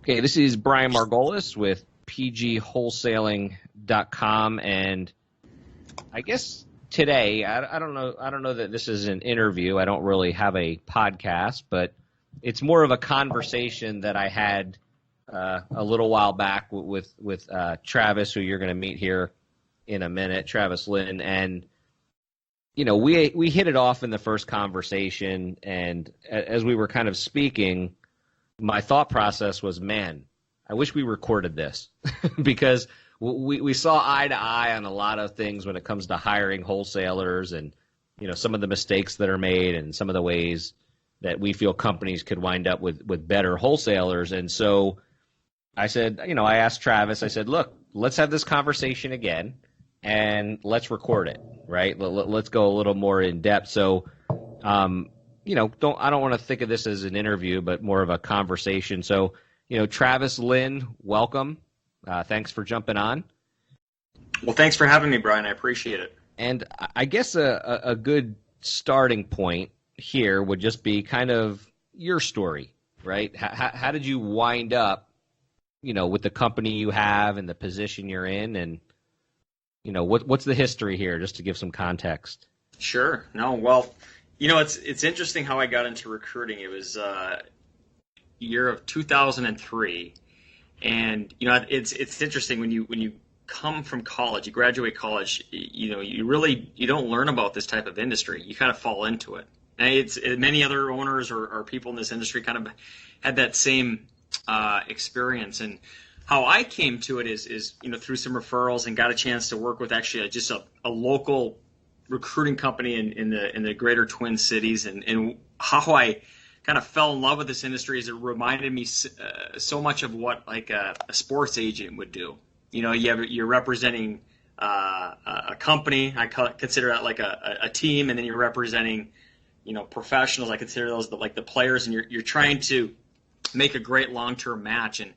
Okay, this is Brian Margolis with pgwholesaling.com, and I guess today, I don't know that this is an interview. I don't really have a podcast, but it's more of a conversation that I had a little while back with Travis, who you're going to meet here in a minute, Travis Lynn, and you know, we hit it off in the first conversation, and as we were kind of speaking, my thought process was, man, I wish we recorded this because we saw eye to eye on a lot of things when it comes to hiring wholesalers and, you know, some of the mistakes that are made and some of the ways that we feel companies could wind up with better wholesalers. And so I said, you know, I asked Travis, I said, look, let's have this conversation again and let's record it, right? Let's go a little more in depth. So, you know, I don't want to think of this as an interview, but more of a conversation. So, you know, Travis Lynn, welcome. Thanks for jumping on. Well, thanks for having me, Brian. I appreciate it. And I guess a good starting point here would just be kind of your story, right? How did you wind up, you know, with the company you have and the position you're in, and, you know, what's the history here, just to give some context? Sure. No, well, you know, it's interesting how I got into recruiting. It was year of 2003, and you know, it's interesting when you come from college, you graduate college, you know, you don't learn about this type of industry. You kind of fall into it. And many other owners or people in this industry kind of had that same experience. And how I came to it is you know, through some referrals, and got a chance to work with actually just a local recruiting company in the greater Twin Cities, and how I kind of fell in love with this industry is it reminded me so much of what like a sports agent would do. You know, you're representing a company. I consider that like a team, and then you're representing, you know, professionals. I consider those like the players, and you're trying to make a great long-term match. And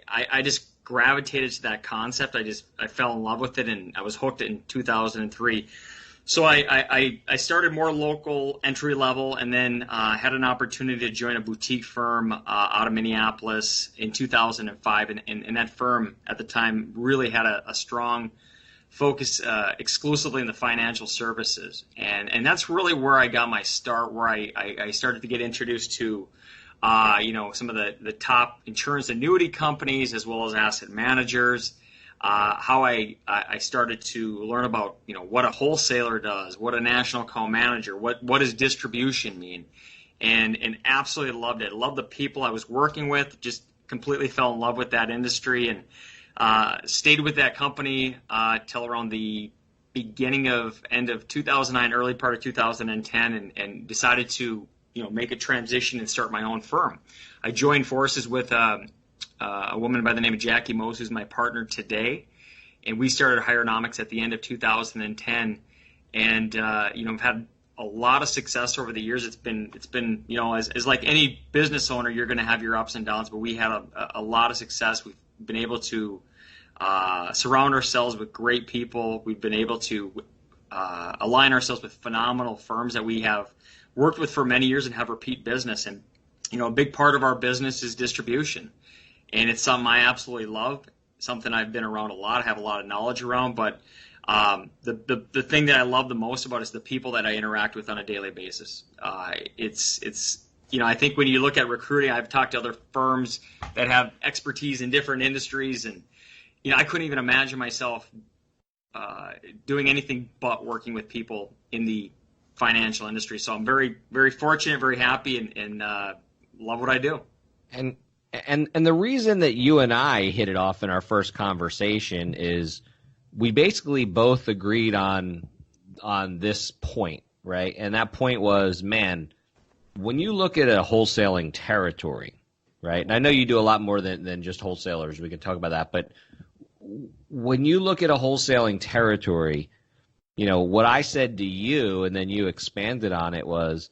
I just gravitated to that concept. I fell in love with it, and I was hooked in 2003. So I started more local, entry level, and then had an opportunity to join a boutique firm out of Minneapolis in 2005. And that firm at the time really had a strong focus exclusively in the financial services. And that's really where I got my start, where I started to get introduced to you know, some of the top insurance annuity companies as well as asset managers. How I started to learn about, you know, what a wholesaler does, what a national account manager, what does distribution mean, and absolutely loved it. Loved the people I was working with, just completely fell in love with that industry, and stayed with that company till around the end of 2009, early part of 2010, and decided to, you know, make a transition and start my own firm. I joined forces with a woman by the name of Jackie Mose, who's my partner today, and we started Hirenomics at the end of 2010, and you know, I've had a lot of success over the years. It's been you know, as like any business owner, you're going to have your ups and downs, but we had a lot of success. We've been able to surround ourselves with great people. We've been able to align ourselves with phenomenal firms that we have worked with for many years and have repeat business. And you know, a big part of our business is distribution. And it's something I absolutely love, something I've been around a lot, have a lot of knowledge around. But the thing that I love the most about it is the people that I interact with on a daily basis. It's you know, I think when you look at recruiting, I've talked to other firms that have expertise in different industries, and you know, I couldn't even imagine myself doing anything but working with people in the financial industry. So I'm very, very fortunate, very happy, and love what I do. And the reason that you and I hit it off in our first conversation is we basically both agreed on this point, right? And that point was, man, when you look at a wholesaling territory, right? And I know you do a lot more than just wholesalers. We can talk about that. But when you look at a wholesaling territory, you know, what I said to you, and then you expanded on it, was,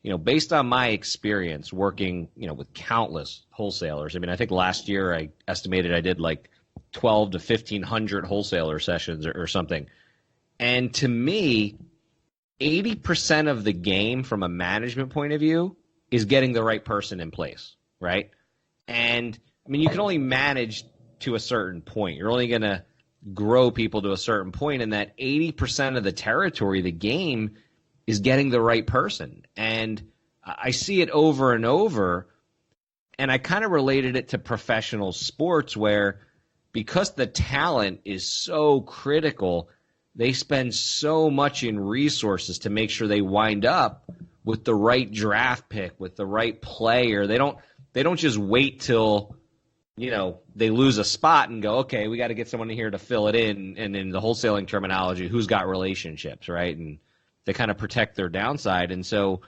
you know, based on my experience working, you know, with countless wholesalers. I mean, I think last year I estimated I did like 12 to 1,500 wholesaler sessions or something. And to me, 80% of the game from a management point of view is getting the right person in place, right? And mean, you can only manage to a certain point. You're only going to grow people to a certain point, and that 80% of the territory, the game, is getting the right person. And I see it over and over, and I kind of related it to professional sports where because the talent is so critical, they spend so much in resources to make sure they wind up with the right draft pick, with the right player. They don't just wait till, they lose a spot and go, okay, we got to get someone here to fill it in. And in the wholesaling terminology, who's got relationships, right? And they kind of protect their downside. And so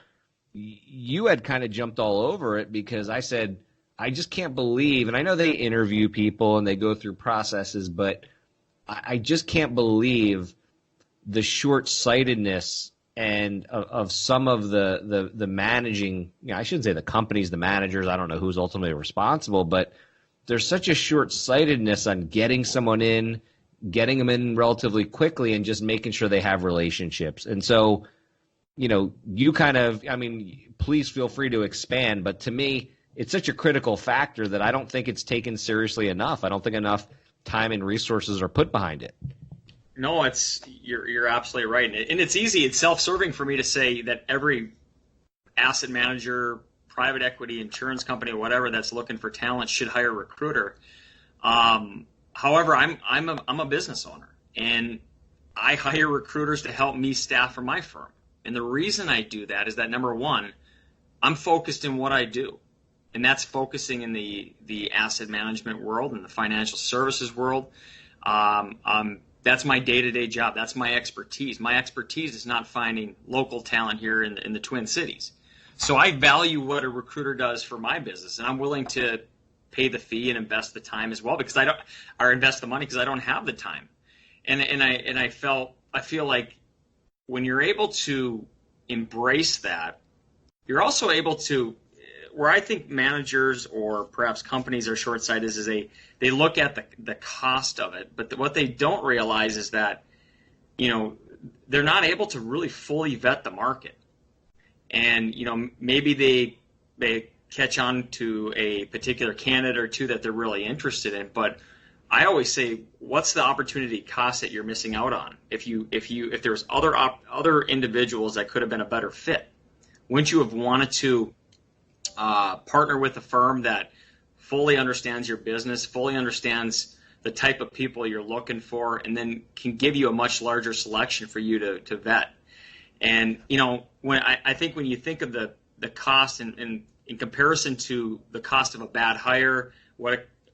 you had kind of jumped all over it because I said, I just can't believe, and I know they interview people and they go through processes, but I just can't believe the short-sightedness and of some of the managing, I shouldn't say the companies, the managers, I don't know who's ultimately responsible, but there's such a short-sightedness on getting someone in, getting them in relatively quickly, and just making sure they have relationships. And so, you kind of, please feel free to expand, but to me, it's such a critical factor that I don't think it's taken seriously enough. I don't think enough time and resources are put behind it. No, you're absolutely right, and it's easy. It's self-serving for me to say that every asset manager, private equity, insurance company, or whatever that's looking for talent should hire a recruiter. However, I'm a business owner, and I hire recruiters to help me staff for my firm. And the reason I do that is that, number one, I'm focused in what I do, and that's focusing in the asset management world and the financial services world. That's my day-to-day job. That's my expertise. My expertise is not finding local talent here in the Twin Cities. So I value what a recruiter does for my business, and I'm willing to pay the fee and invest the time as well because invest the money because I don't have the time. And I feel like when you're able to embrace that, you're also able to, where I think managers or perhaps companies are short-sighted is they look at the cost of it, but what they don't realize is that, they're not able to really fully vet the market. And, maybe they catch on to a particular candidate or two that they're really interested in, but I always say, what's the opportunity cost that you're missing out on? If there's other individuals that could have been a better fit, wouldn't you have wanted to partner with a firm that fully understands your business, fully understands the type of people you're looking for, and then can give you a much larger selection for you to vet? And, when I think when you think of the cost in comparison to the cost of a bad hire,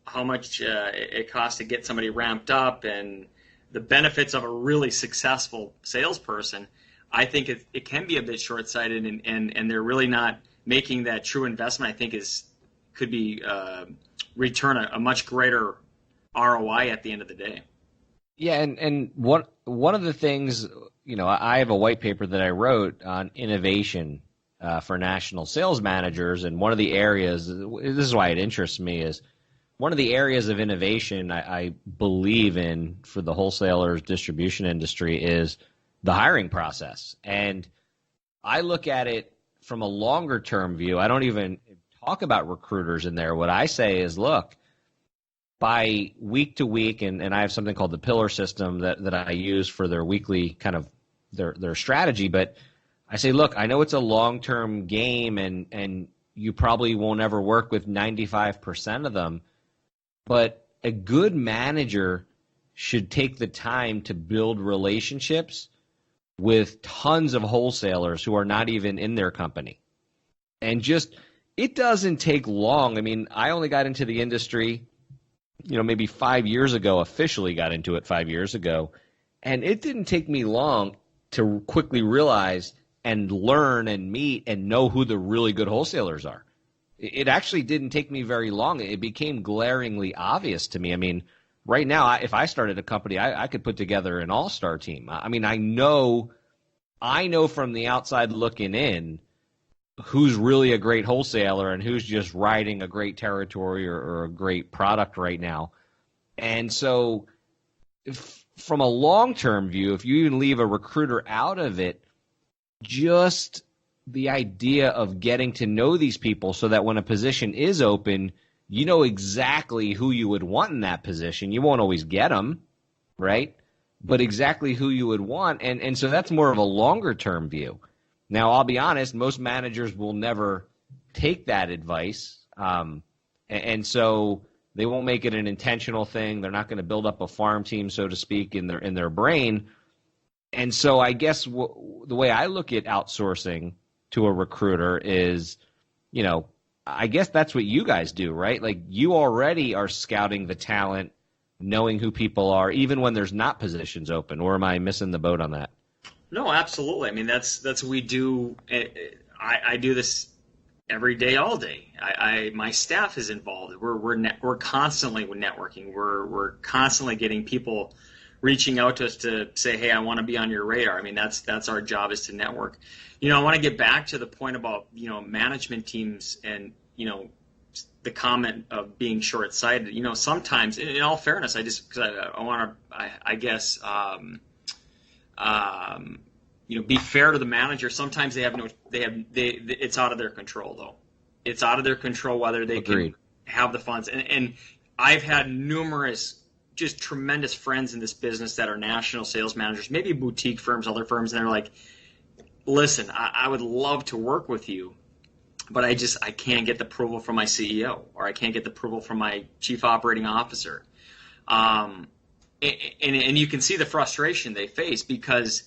how much it costs to get somebody ramped up, and the benefits of a really successful salesperson, I think it can be a bit short-sighted, and they're really not making that true investment. I think could be return a much greater ROI at the end of the day. Yeah, and one of the things, I have a white paper that I wrote on innovation for national sales managers, and one of the areas, this is why it interests me, is one of the areas of innovation I believe in for the wholesalers distribution industry is the hiring process. And I look at it from a longer term view. I don't even talk about recruiters in there. What I say is, look, by week to week, and I have something called the pillar system that I use for their weekly kind of their strategy, but I say, look, I know it's a long-term game, and you probably won't ever work with 95% of them, but a good manager should take the time to build relationships with tons of wholesalers who are not even in their company. And it doesn't take long. I mean, I only got into the industry, maybe 5 years ago, officially got into it 5 years ago, and it didn't take me long to quickly realize and learn and meet and know who the really good wholesalers are. It actually didn't take me very long. It became glaringly obvious to me. I mean, right now, if I started a company, I could put together an all-star team. I mean, I know from the outside looking in who's really a great wholesaler and who's just riding a great territory or a great product right now. And so from a long-term view, if you even leave a recruiter out of it, just the idea of getting to know these people so that when a position is open, you know exactly who you would want in that position. You won't always get them, right? But exactly who you would want. And so that's more of a longer-term view. Now, I'll be honest, most managers will never take that advice. And so they won't make it an intentional thing. They're not going to build up a farm team, so to speak, in their brain. And so I guess the way I look at outsourcing to a recruiter is, you know, I guess that's what you guys do, right? Like, you already are scouting the talent, knowing who people are, even when there's not positions open. Or am I missing the boat on that? No, absolutely. I mean, that's what we do. I do this every day, all day. My staff is involved. We're constantly networking. We're constantly getting people reaching out to us to say, hey, I want to be on your radar. I mean, that's our job, is to network. You know, I want to get back to the point about, you know, management teams and, you know, the comment of being short-sighted. You know, sometimes, in all fairness, I want to, you know, be fair to the manager. Sometimes it's out of their control, though. It's out of their control whether they Agreed. can have the funds. And I've had numerous just tremendous friends in this business that are national sales managers, maybe boutique firms, other firms, and they're like, listen, I would love to work with you, but I can't get the approval from my CEO, or I can't get the approval from my chief operating officer. And you can see the frustration they face because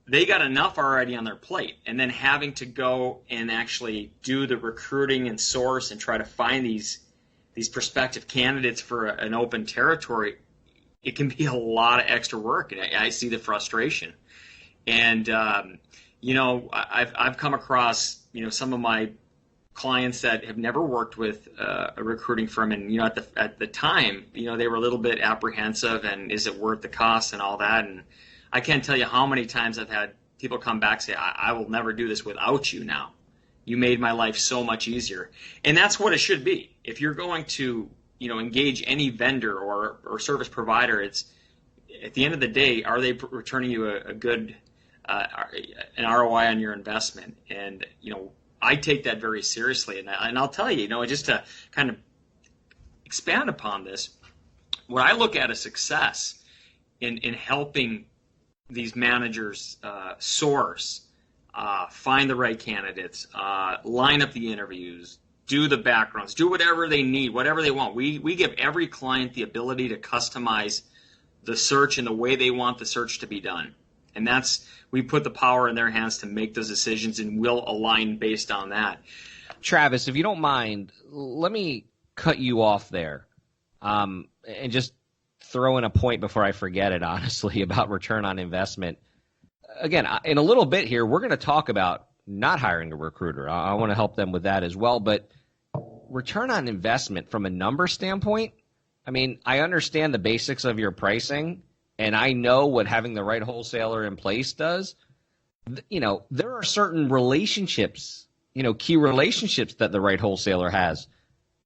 they got enough already on their plate, and then having to go and actually do the recruiting and source and try to find these prospective candidates for an open territory, it can be a lot of extra work, and I see the frustration. And you know, I've come across, you know, some of my clients that have never worked with a recruiting firm, and, you know, at the time, you know, they were a little bit apprehensive, and is it worth the cost and all that. And I can't tell you how many times I've had people come back and say, I will never do this without you now. You made my life so much easier. And that's what it should be. If you're going to, you know, engage any vendor or service provider, it's, at the end of the day, are they returning you a good an ROI on your investment? And, you know, I take that very seriously. And I'll tell you, you know, just to kind of expand upon this, what I look at as success in helping these managers source, find the right candidates, line up the interviews, do the backgrounds, do whatever they need, whatever they want. We give every client the ability to customize the search in the way they want the search to be done. And we put the power in their hands to make those decisions, and we'll align based on that. Travis, if you don't mind, let me cut you off there, and just throw in a point before I forget it, honestly, about return on investment. Again, in a little bit here, we're going to talk about not hiring a recruiter. I want to help them with that as well. But return on investment from a number standpoint, I mean, I understand the basics of your pricing, and I know what having the right wholesaler in place does. You know, there are certain relationships, you know, key relationships that the right wholesaler has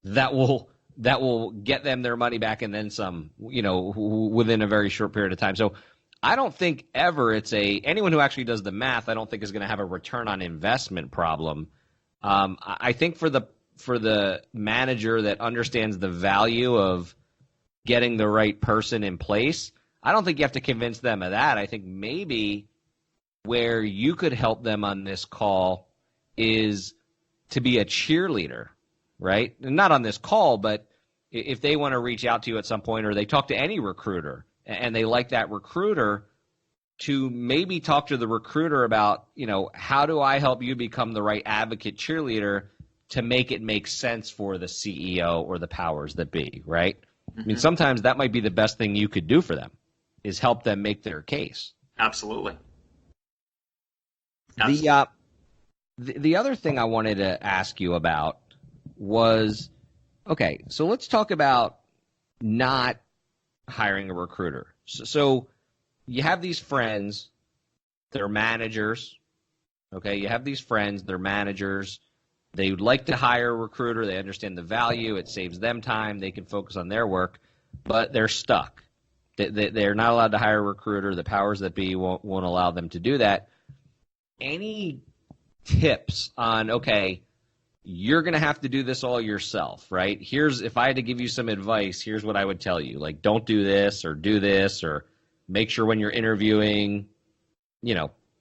that will get them their money back and then some, you know, within a very short period of time. So I don't think ever anyone who actually does the math, I don't think is going to have a return on investment problem. I think for the manager that understands the value of getting the right person in place, I don't think you have to convince them of that. I think maybe where you could help them on this call is to be a cheerleader, right? And not on this call, but if they want to reach out to you at some point, or they talk to any recruiter and they like that recruiter, to maybe talk to the recruiter about, you know, how do I help you become the right advocate cheerleader to make it make sense for the CEO or the powers that be, right? Mm-hmm. I mean, sometimes that might be the best thing you could do for them, is help them make their case. Absolutely. The other thing I wanted to ask you about was, okay, so let's talk about not hiring a recruiter. So you have these friends, they're managers, okay? You have these friends, they're managers. They would like to hire a recruiter. They understand the value. It saves them time. They can focus on their work, but they're stuck. They're not allowed to hire a recruiter. The powers that be won't allow them to do that. Any tips on, okay, you're going to have to do this all yourself, right? If I had to give you some advice, here's what I would tell you. Like, don't do this, or make sure when you're interviewing,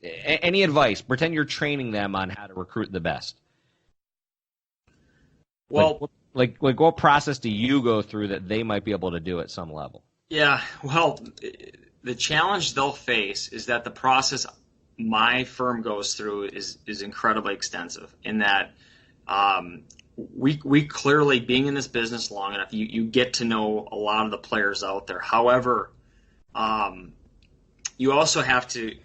any advice, pretend you're training them on how to recruit the best. Well, like what process do you go through that they might be able to do at some level? Yeah, well, the challenge they'll face is that the process my firm goes through is incredibly extensive in that we clearly, being in this business long enough, you get to know a lot of the players out there. However, you also have to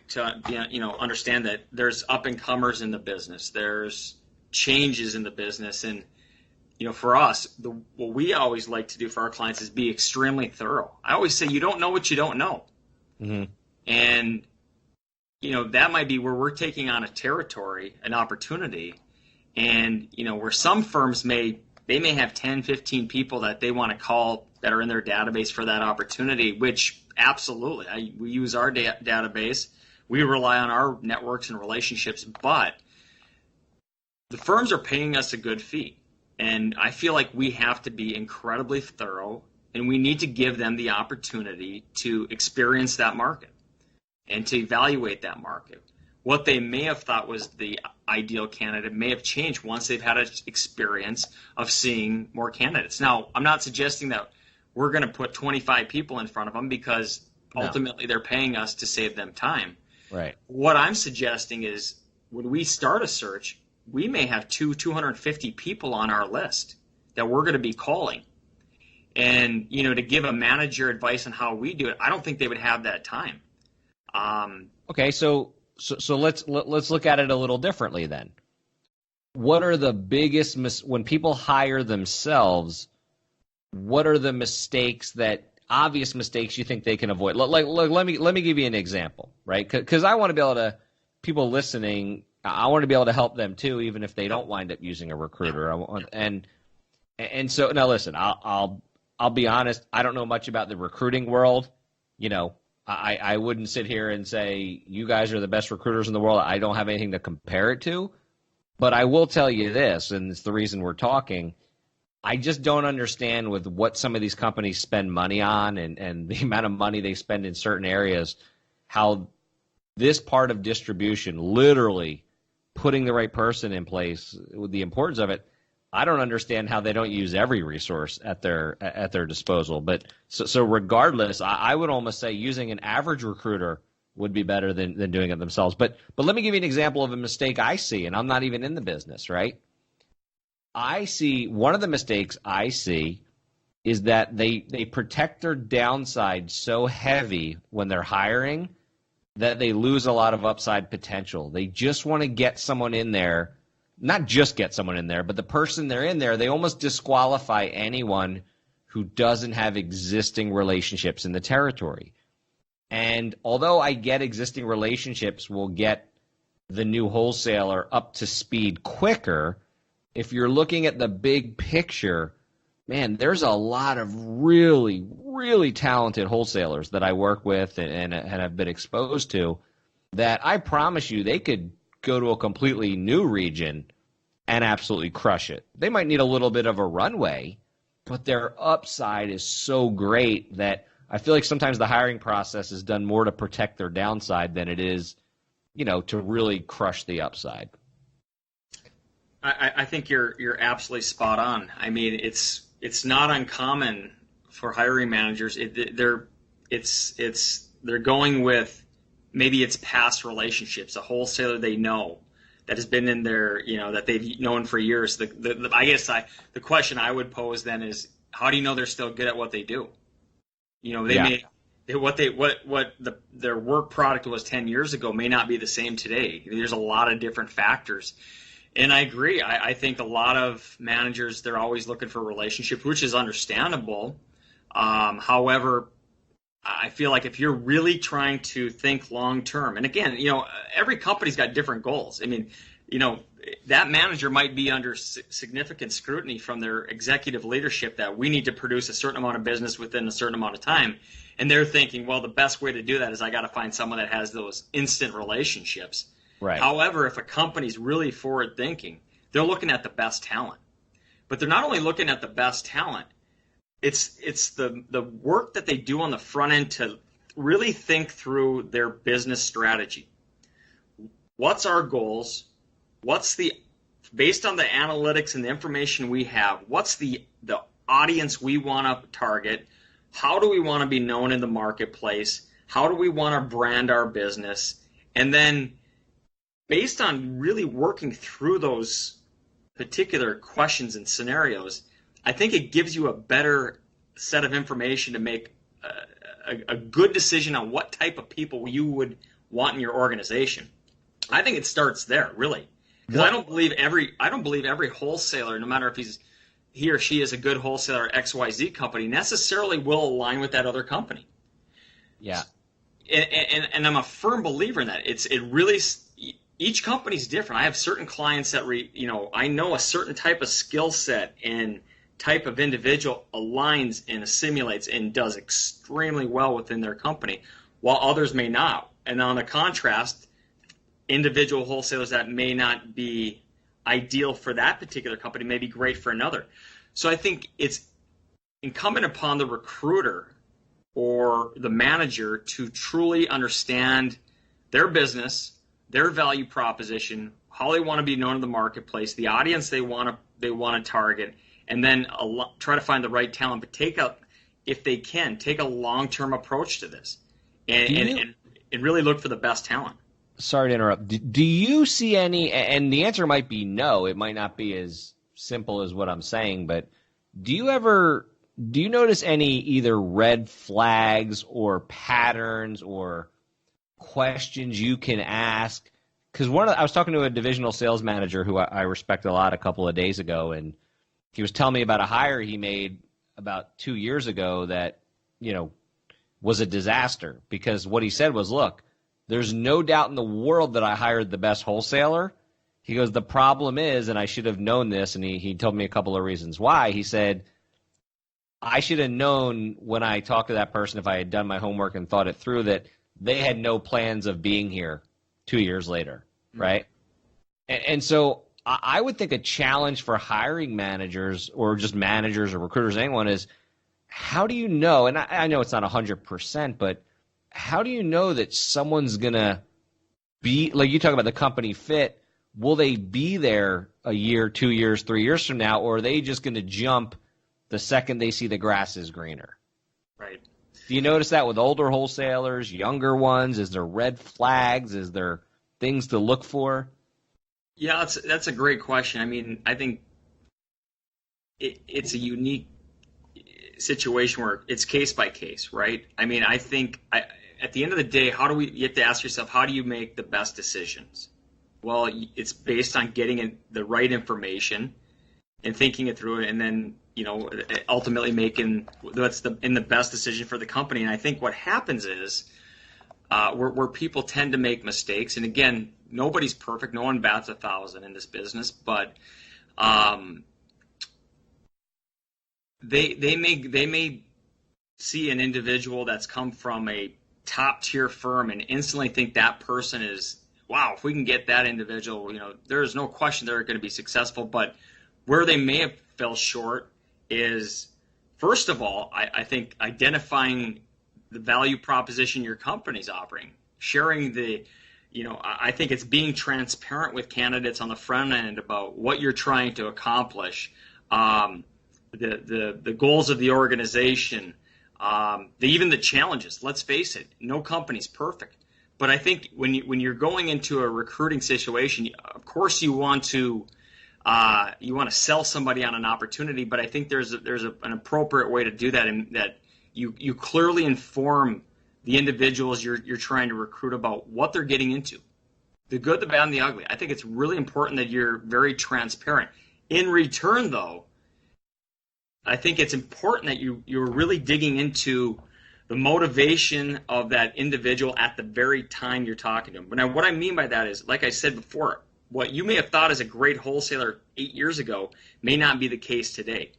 understand that there's up and comers in the business. There's changes in the business, and for us, what we always like to do for our clients is be extremely thorough. I always say you don't know what you don't know, and that might be where we're taking on a territory, an opportunity. And, where some firms may have 10, 15 people that they want to call that are in their database for that opportunity, which absolutely, we use our database. We rely on our networks and relationships, but the firms are paying us a good fee. And I feel like we have to be incredibly thorough, and we need to give them the opportunity to experience that market and to evaluate that market. What they may have thought was the ideal candidate may have changed once they've had an experience of seeing more candidates. Now, I'm not suggesting that we're going to put 25 people in front of them because ultimately they're paying us to save them time. Right. What I'm suggesting is when we start a search, we may have 250 people on our list that we're going to be calling. And, to give a manager advice on how we do it, I don't think they would have that time. Okay, so let's look at it a little differently then. What are the biggest when people hire themselves? What are the obvious mistakes you think they can avoid? Let me give you an example, right? Because I want to be able to, people listening, I want to be able to help them too, even if they don't wind up using a recruiter. And so now listen, I'll be honest. I don't know much about the recruiting world. I wouldn't sit here and say you guys are the best recruiters in the world. I don't have anything to compare it to. But I will tell you this, and it's the reason we're talking. I just don't understand with what some of these companies spend money on and the amount of money they spend in certain areas, how this part of distribution, literally putting the right person in place, with the importance of it, I don't understand how they don't use every resource at their disposal. But so regardless, I would almost say using an average recruiter would be better than doing it themselves. But let me give you an example of a mistake I see, and I'm not even in the business, right? I see one of the mistakes I see is that they protect their downside so heavy when they're hiring that they lose a lot of upside potential. They just want to get someone in there. Not just get someone in there, but the person they're in there, they almost disqualify anyone who doesn't have existing relationships in the territory. And although I get existing relationships will get the new wholesaler up to speed quicker, if you're looking at the big picture, man, there's a lot of really, really talented wholesalers that I work with and have been exposed to that I promise you they could go to a completely new region and absolutely crush it. They might need a little bit of a runway, but their upside is so great that I feel like sometimes the hiring process is done more to protect their downside than it is, to really crush the upside. I think you're absolutely spot on. I mean, it's not uncommon for hiring managers. They're going with maybe it's past relationships, a wholesaler they know that has been in their, that they've known for years. I guess the question I would pose then is, how do you know they're still good at what they do? Their work product was 10 years ago may not be the same today. There's a lot of different factors. And I agree. I think a lot of managers, they're always looking for relationships, which is understandable. However, I feel like if you're really trying to think long term, and again, every company's got different goals. I mean, that manager might be under significant scrutiny from their executive leadership that we need to produce a certain amount of business within a certain amount of time. And they're thinking, well, the best way to do that is I got to find someone that has those instant relationships. Right. However, if a company's really forward thinking, they're looking at the best talent. But they're not only looking at the best talent, it's the work that they do on the front end to really think through their business strategy. What's our goals? Based on the analytics and the information we have, what's the audience we want to target? How do we want to be known in the marketplace? How do we want to brand our business? And then based on really working through those particular questions and scenarios, I think it gives you a better set of information to make a good decision on what type of people you would want in your organization. I think it starts there, really, because I don't believe every wholesaler, no matter if he or she is a good wholesaler at XYZ company, necessarily will align with that other company. Yeah, and I'm a firm believer in that. Each company's different. I have certain clients that I know a certain type of skill set and type of individual aligns and assimilates and does extremely well within their company, while others may not. And on the contrast, individual wholesalers that may not be ideal for that particular company may be great for another. So I think it's incumbent upon the recruiter or the manager to truly understand their business, their value proposition, how they want to be known in the marketplace, the audience they want to target, and then try to find the right talent. But if they can, take a long-term approach to this, and really look for the best talent. Sorry to interrupt. Do you see any? And the answer might be no. It might not be as simple as what I'm saying. But do you notice any either red flags or patterns or questions you can ask? Because I was talking to a divisional sales manager who I respect a lot a couple of days ago, and he was telling me about a hire he made about 2 years ago that, was a disaster, because what he said was, look, there's no doubt in the world that I hired the best wholesaler. He goes, the problem is, and I should have known this, and he told me a couple of reasons why. He said, I should have known when I talked to that person, if I had done my homework and thought it through, that they had no plans of being here 2 years later, right? And so I would think a challenge for hiring managers or just managers or recruiters, anyone, is how do you know, and I know it's not 100%, but how do you know that someone's going to be, like you talk about the company fit, will they be there a year, 2 years, 3 years from now, or are they just going to jump the second they see the grass is greener? Right. Do you notice that with older wholesalers, younger ones? Is there red flags? Is there things to look for? Yeah, that's a great question. I mean, I think it's a unique situation where it's case by case, right? I mean, I think at the end of the day, you have to ask yourself, how do you make the best decisions? Well, it's based on getting the right information and thinking it through, and then ultimately making the best decision for the company. And I think what happens is where people tend to make mistakes, and again, nobody's perfect, no one bats 1,000 in this business, but they may see an individual that's come from a top tier firm and instantly think that person is, wow, if we can get that individual, there's no question they're going to be successful. But where they may have fell short is, first of all, I think identifying the value proposition your company's offering, sharing I think it's being transparent with candidates on the front end about what you're trying to accomplish, the goals of the organization, even the challenges. Let's face it, no company's perfect. But I think when you're going into a recruiting situation, of course you want to sell somebody on an opportunity, but I think there's an appropriate way to do that, and that you clearly inform the individuals you're trying to recruit about what they're getting into, the good, the bad, and the ugly. I think it's really important that you're very transparent. In return, though, I think it's important that you're really digging into the motivation of that individual at the very time you're talking to them. But now what I mean by that is, like I said before, what you may have thought as a great wholesaler 8 years ago may not be the case today.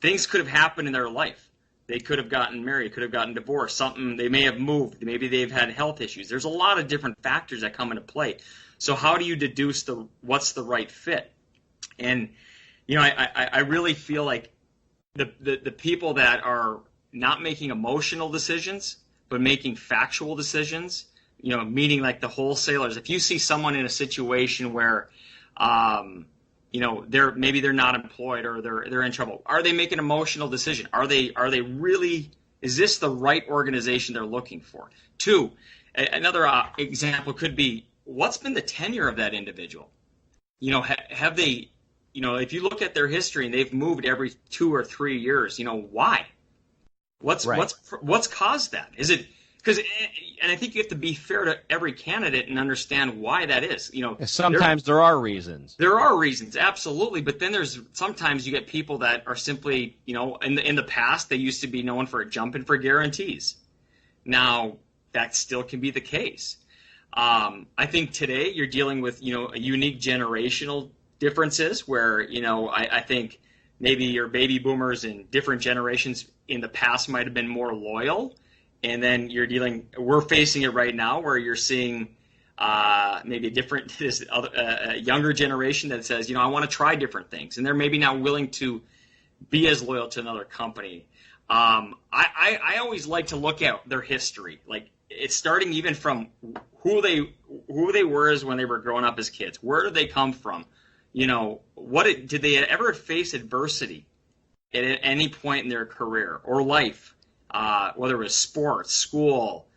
Things could have happened in their life. They could have gotten married, could have gotten divorced, they may have moved, maybe they've had health issues. There's a lot of different factors that come into play. So how do you deduce what's the right fit? And I really feel like the people that are not making emotional decisions but making factual decisions, meaning like the wholesalers. If you see someone in a situation where they're not employed or they're in trouble, are they making an emotional decision? Are they really, is this the right organization they're looking for? Two, another example could be, what's been the tenure of that individual? Have they, if you look at their history and they've moved every 2 or 3 years, why? What's caused that? Is it because? And I think you have to be fair to every candidate and understand why that is. Sometimes there are reasons. There are reasons, absolutely. But then sometimes you get people that are simply, in the past they used to be known for jumping for guarantees. Now that still can be the case. I think today you're dealing with a unique generational differences where I think maybe your baby boomers in different generations in the past might have been more loyal, and then we're facing it right now where you're seeing maybe a younger generation that says, I want to try different things, and they're maybe not willing to be as loyal to another company. I always like to look at their history, like it's starting even from who they were as when they were growing up as kids. Where did they come from? Did they ever face adversity at any point in their career or life, whether it was sports, school,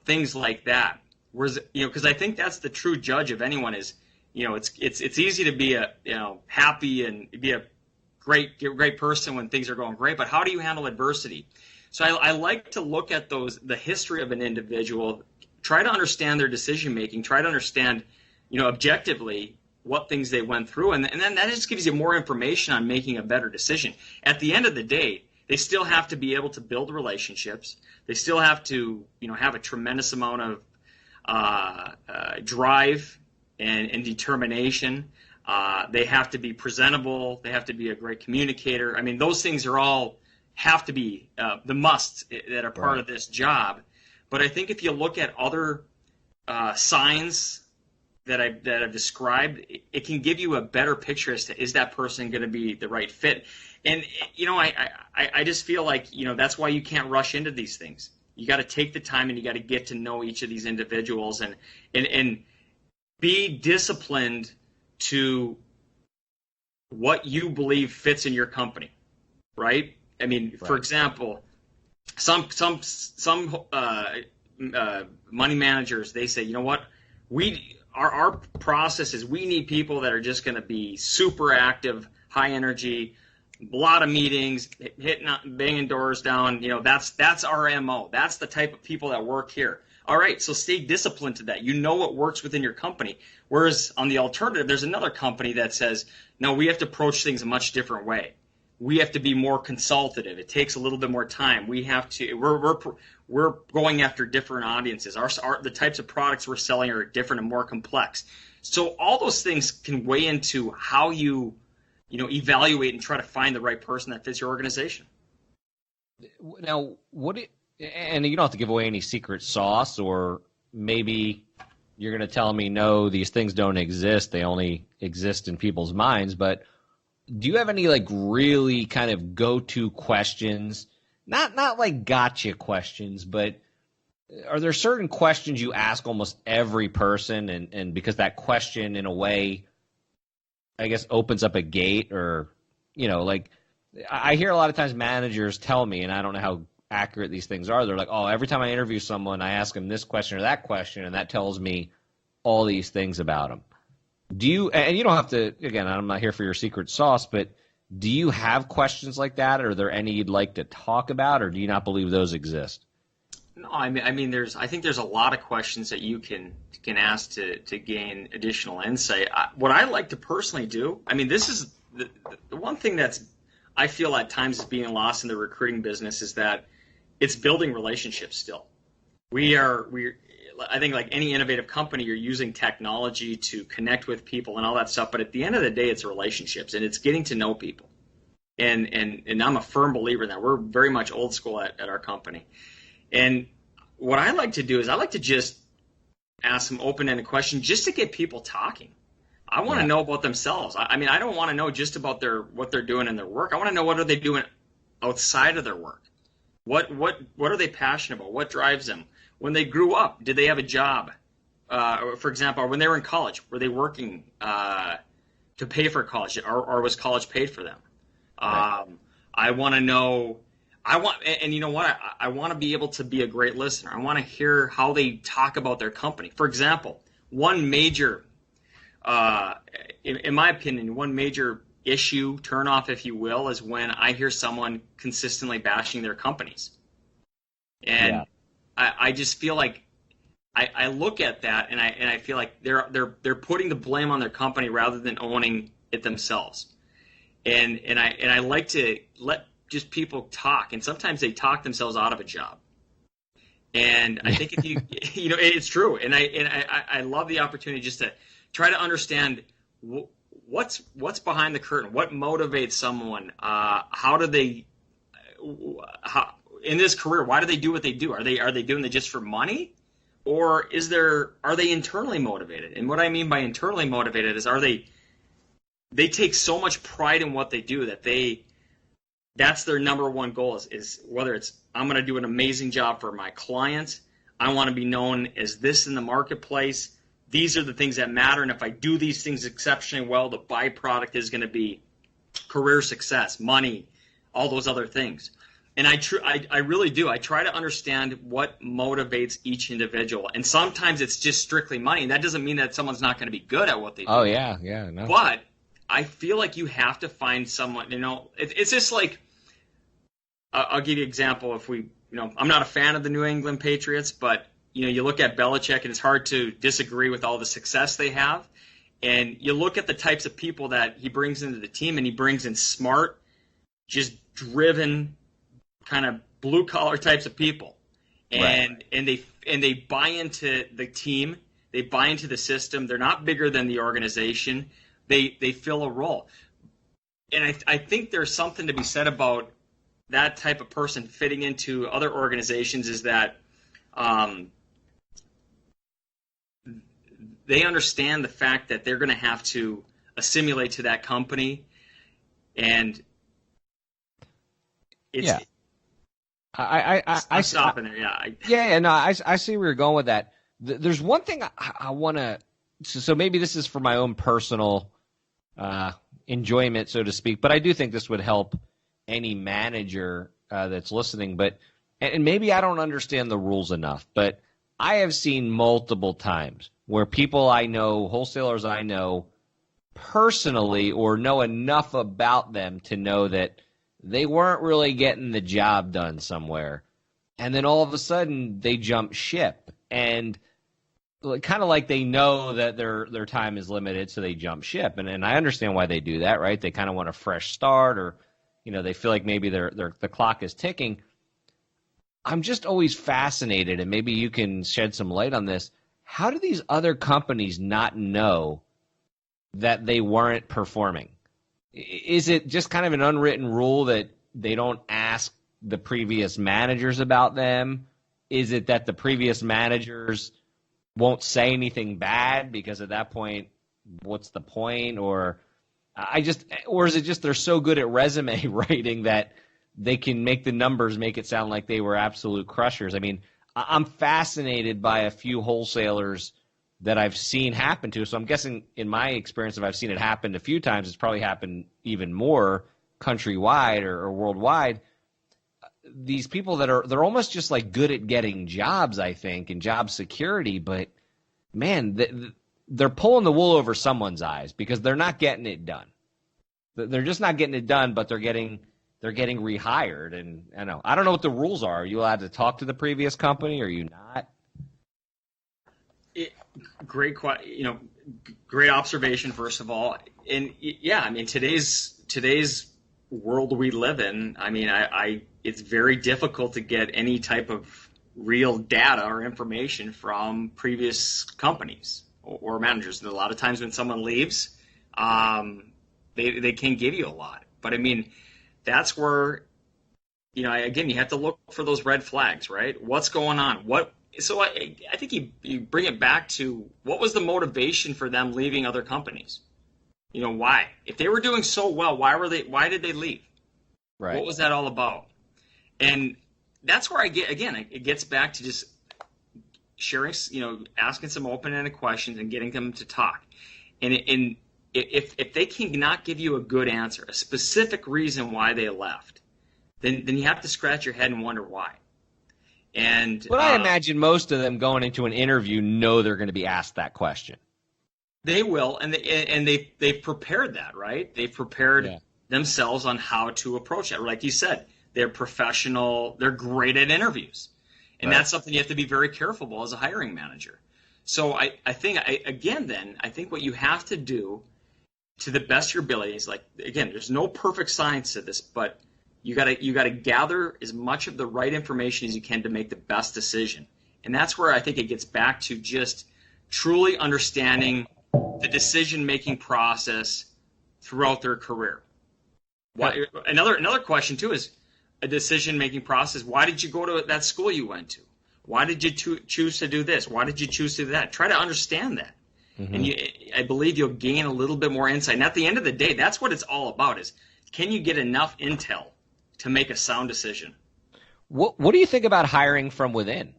things like that? Because I think that's the true judge of anyone is, it's easy to be happy and be a great person when things are going great, but how do you handle adversity? So I like to look at the history of an individual, try to understand their decision making, try to understand, objectively what things they went through, and then that just gives you more information on making a better decision. At the end of the day, they still have to be able to build relationships. They still have to, have a tremendous amount of drive and determination. They have to be presentable. They have to be a great communicator. I mean, those things have to be the musts that are part of this job. But I think if you look at other signs that I've described, it can give you a better picture as to, is that person going to be the right fit? And I just feel like that's why you can't rush into these things. You got to take the time and you got to get to know each of these individuals and be disciplined to what you believe fits in your company, right? I mean, for example, some money managers, they say, what, our process is we need people that are just going to be super active, high energy, a lot of meetings, banging doors down. That's our MO. That's the type of people that work here. All right, so stay disciplined to that. What works within your company. Whereas on the alternative, there's another company that says, no, we have to approach things a much different way. We have to be more consultative. It takes a little bit more time. We're going after different audiences. The types of products we're selling are different and more complex. So all those things can weigh into how you evaluate and try to find the right person that fits your organization. Now, and you don't have to give away any secret sauce, or maybe you're going to tell me, no, these things don't exist. They only exist in people's minds. But do you have any really kind of go-to questions? Not like gotcha questions, but are there certain questions you ask almost every person, and because that question in a way, I guess, opens up a gate, or I hear a lot of times managers tell me, and I don't know how accurate these things are. They're like, oh, every time I interview someone, I ask them this question or that question, and that tells me all these things about them. And you don't have to, again, I'm not here for your secret sauce, but do you have questions like that? Are there any you'd like to talk about, or do you not believe those exist? No, I mean, I think there's a lot of questions that you can ask to gain additional insight. What I like to personally do, I mean, this is the one thing that's I feel at times is being lost in the recruiting business, is that it's building relationships still. I think like any innovative company, you're using technology to connect with people and all that stuff. But at the end of the day, it's relationships, and it's getting to know people. And I'm a firm believer in that. We're very much old school at our company. And what I like to do is I like to just ask some open-ended questions just to get people talking. I want to know about themselves. I mean, I don't want to know just about what they're doing in their work. I want to know what are they doing outside of their work. What are they passionate about? What drives them? When they grew up, did they have a job? For example, when they were in college, were they working to pay for college, or was college paid for them? Right. I want to know. And you know what? I want to be able to be a great listener. I want to hear how they talk about their company. For example, one major, in my opinion, one major issue, turnoff, if you will, is when I hear someone consistently bashing their companies. And I just feel like I look at that and I feel like they're putting the blame on their company rather than owning it themselves. And I like to let just people talk, and sometimes they talk themselves out of a job. And I think if you it's true. And I love the opportunity just to try to understand what's behind the curtain, what motivates someone, how do they in this career, why do they do what they do? Are they doing it just for money, or are they internally motivated? And what I mean by internally motivated is they take so much pride in what they do that that's their number one goal is whether it's I'm going to do an amazing job for my clients, I want to be known as this in the marketplace. These are the things that matter, and if I do these things exceptionally well, the byproduct is going to be career success, money, all those other things. And I really do. I try to understand what motivates each individual, and sometimes it's just strictly money, and that doesn't mean that someone's not going to be good at what they do. Oh yeah, no. But I feel like you have to find someone. It's just like I'll give you an example. If I'm not a fan of the New England Patriots, but you look at Belichick, and it's hard to disagree with all the success they have. And you look at the types of people that he brings into the team, and he brings in smart, just driven, kind of blue collar types of people, and they buy into the team, they buy into the system. They're not bigger than the organization. They fill a role, and I think there's something to be said about that type of person fitting into other organizations. Is that they understand the fact that they're going to have to assimilate to that company, and it's. I'm stopping there. I see where you're going with that. There's one thing I want to. So maybe this is for my own personal enjoyment, so to speak. But I do think this would help any manager that's listening. And maybe I don't understand the rules enough. But I have seen multiple times where people I know, wholesalers I know personally, or know enough about them to know that they weren't really getting the job done somewhere. And then all of a sudden they jump ship. And kind of like they know that their time is limited, so they jump ship. And I understand why they do that, right? They kind of want a fresh start, or they feel like maybe the clock is ticking. I'm just always fascinated, and maybe you can shed some light on this. How do these other companies not know that they weren't performing? Is it just kind of an unwritten rule that they don't ask the previous managers about them? Is it that the previous managers won't say anything bad because at that point, what's the point? Or is it just they're so good at resume writing that they can make the numbers make it sound like they were absolute crushers? I mean, I'm fascinated by a few wholesalers that I've seen happen to. So I'm guessing in my experience, if I've seen it happen a few times, it's probably happened even more countrywide or worldwide. These people they're almost just like good at getting jobs, I think, and job security. But man, they're pulling the wool over someone's eyes because they're not getting it done. They're just not getting it done, but they're getting rehired. And I don't know what the rules are. Are you allowed to talk to the previous company? Or are you not? Great observation, first of all. And yeah, I mean, today's world we live in, I mean, it's very difficult to get any type of real data or information from previous companies or managers. And a lot of times when someone leaves, they can't give you a lot. But I mean, that's where, again, you have to look for those red flags, right? What's going on? So I think you bring it back to what was the motivation for them leaving other companies? Why? If they were doing so well, why did they leave? Right. What was that all about? And that's where it gets back to just sharing, asking some open-ended questions and getting them to talk. And if they cannot give you a good answer, a specific reason why they left, then you have to scratch your head and wonder why. But I imagine most of them going into an interview know they're going to be asked that question. They will, and they've prepared that, right? They've prepared themselves on how to approach it. Like you said, they're professional. They're great at interviews, and that's something you have to be very careful about as a hiring manager. So I think what you have to do to the best of your ability is, like, again, there's no perfect science to this, but you got to gather as much of the right information as you can to make the best decision. And that's where I think it gets back to just truly understanding the decision-making process throughout their career. Another question too is a decision-making process. Why did you go to that school you went to? Why did you choose to do this? Why did you choose to do that? Try to understand that. Mm-hmm. And I believe you'll gain a little bit more insight. And at the end of the day, that's what it's all about, is can you get enough intel to make a sound decision? What do you think about hiring from within?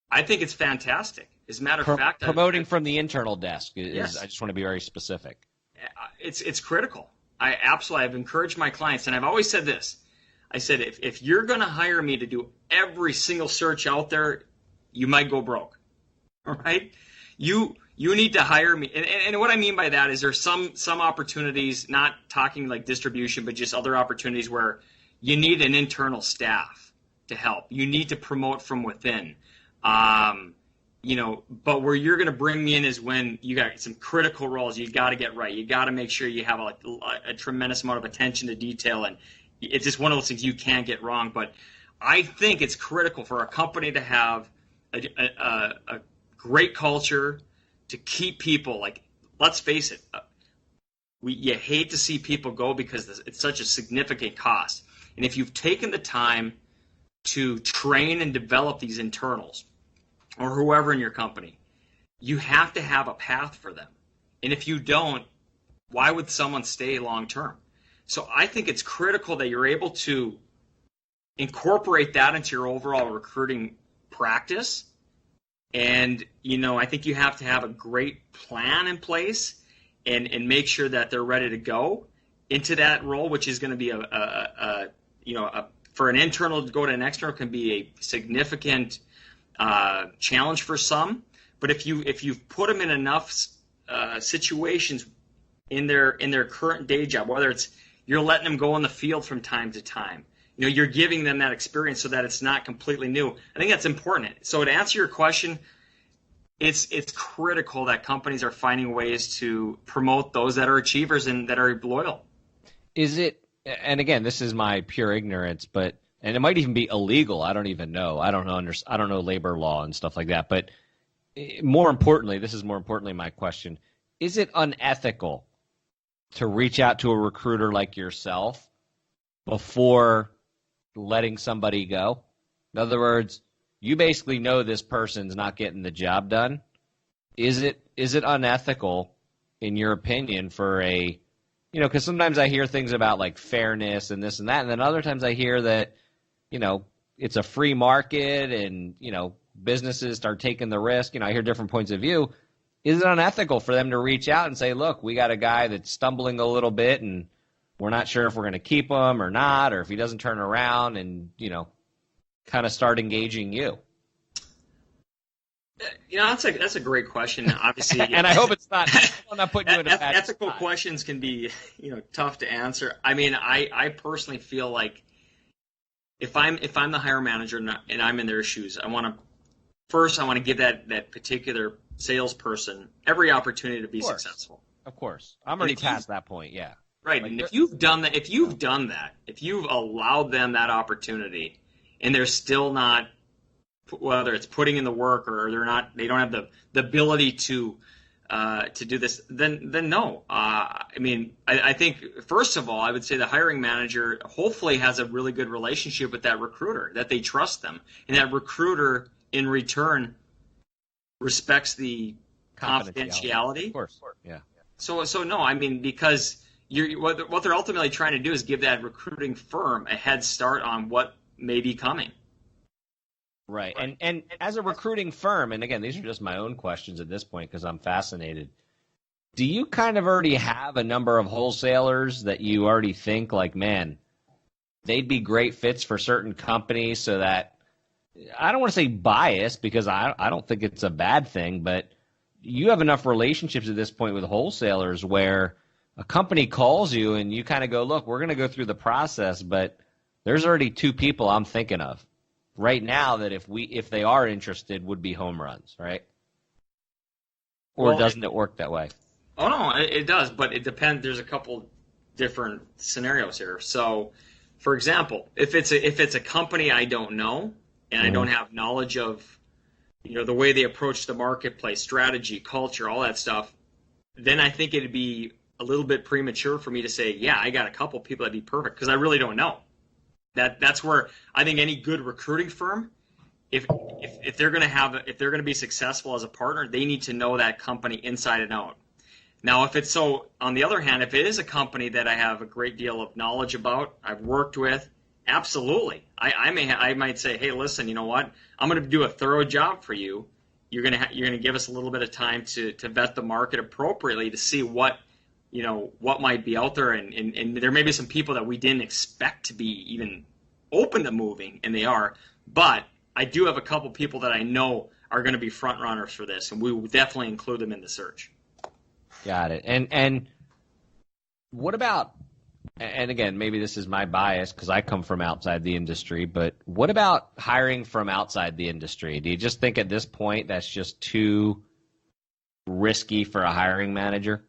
I think it's fantastic. As a matter of fact, promoting from the internal desk is. Yes. I just want to be very specific. It's critical. I've encouraged my clients, and I've always said this. I said, if you're going to hire me to do every single search out there, you might go broke. All right? You need to hire me. And what I mean by that is there's some opportunities, not talking like distribution, but just other opportunities where you need an internal staff to help. You need to promote from within. But where you're going to bring me in is when you got some critical roles you got to get right. You got to make sure you have a tremendous amount of attention to detail, and it's just one of those things you can't get wrong. But I think it's critical for a company to have a great culture, to keep people, like, let's face it, you hate to see people go because it's such a significant cost. And if you've taken the time to train and develop these internals, or whoever in your company, you have to have a path for them. And if you don't, why would someone stay long term? So I think it's critical that you're able to incorporate that into your overall recruiting practice. And, I think you have to have a great plan in place and make sure that they're ready to go into that role, which is going to be for an internal to go to an external can be a significant challenge for some. But if you've put them in enough situations in their current day job, whether it's you're letting them go in the field from time to time, you're giving them that experience so that it's not completely new. I think that's important. So to answer your question, it's critical that companies are finding ways to promote those that are achievers and that are loyal. Is it? And again, this is my pure ignorance, and it might even be illegal. I don't even know. I don't know labor law and stuff like that. But more importantly, my question: is it unethical to reach out to a recruiter like yourself before letting somebody go? In other words, you basically know this person's not getting the job done. Is it unethical, in your opinion, for because sometimes I hear things about like fairness and this and that, and then other times I hear that, it's a free market and, businesses start taking the risk. I hear different points of view. Is it unethical for them to reach out and say, look, we got a guy that's stumbling a little bit and we're not sure if we're going to keep him or not, or if he doesn't turn around, and, kind of start engaging you? That's a great question. Obviously, and I hope I'm not putting you in a bad ethical spot. Questions can be, tough to answer. I mean, I personally feel like if I'm the hiring manager and I'm in their shoes, I want to give that particular salesperson every opportunity to be successful. Of course, I'm already past that point. Yeah, right. And if you've done that, if you've allowed them that opportunity, and they're still not, whether it's putting in the work or they don't have the ability to do this, then no. I think, first of all, I would say the hiring manager hopefully has a really good relationship with that recruiter, that they trust them, and that recruiter in return respects the confidentiality. Of course, yeah. So no, I mean, because what they're ultimately trying to do is give that recruiting firm a head start on what may be coming. Right. And as a recruiting firm, and again, these are just my own questions at this point because I'm fascinated. Do you kind of already have a number of wholesalers that you already think like, man, they'd be great fits for certain companies so that, I don't want to say bias because I don't think it's a bad thing, but you have enough relationships at this point with wholesalers where a company calls you and you kind of go, look, we're going to go through the process, but there's already 2 people I'm thinking of right now that if they are interested would be home runs, right? Or doesn't it work that way? Oh, no, it does, but it depends. There's a couple different scenarios here. So, for example, if it's a company I don't know and I don't have knowledge of, the way they approach the marketplace, strategy, culture, all that stuff, then I think it'd be a little bit premature for me to say, yeah, I got a couple people that'd be perfect because I really don't know. That's where I think any good recruiting firm, if they're going to be successful as a partner, they need to know that company inside and out. Now, on the other hand, if it is a company that I have a great deal of knowledge about, I've worked with, absolutely. I might say, hey, listen, you know what? I'm going to do a thorough job for you. You're going to give us a little bit of time to vet the market appropriately to see what might be out there, and there may be some people that we didn't expect to be even open to moving, and they are. But I do have a couple people that I know are going to be front runners for this, and we will definitely include them in the search. Got it. And what about, and again, maybe this is my bias because I come from outside the industry, but what about hiring from outside the industry? Do you just think at this point that's just too risky for a hiring manager?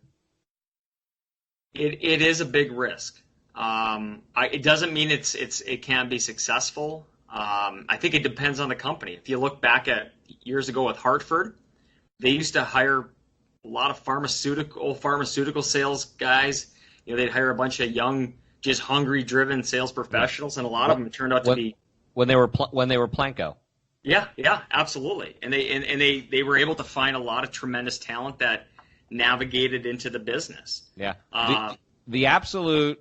It is a big risk. It doesn't mean it can be successful. I think it depends on the company. If you look back at years ago with Hartford, they used to hire a lot of pharmaceutical sales guys. They'd hire a bunch of young, just hungry, driven sales professionals, and a lot of them turned out to be when they were Planko. Yeah, absolutely. And they were able to find a lot of tremendous talent that navigated into the business. Yeah. The absolute,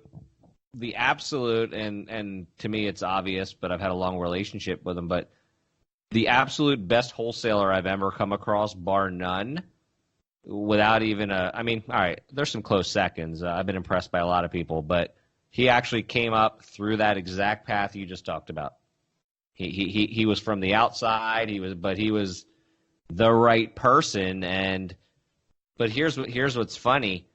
and to me it's obvious, but I've had a long relationship with them, but the absolute best wholesaler I've ever come across, bar none, without even all right, there's some close seconds. I've been impressed by a lot of people, but he actually came up through that exact path you just talked about. He was from the outside, but he was the right person, but here's what's funny.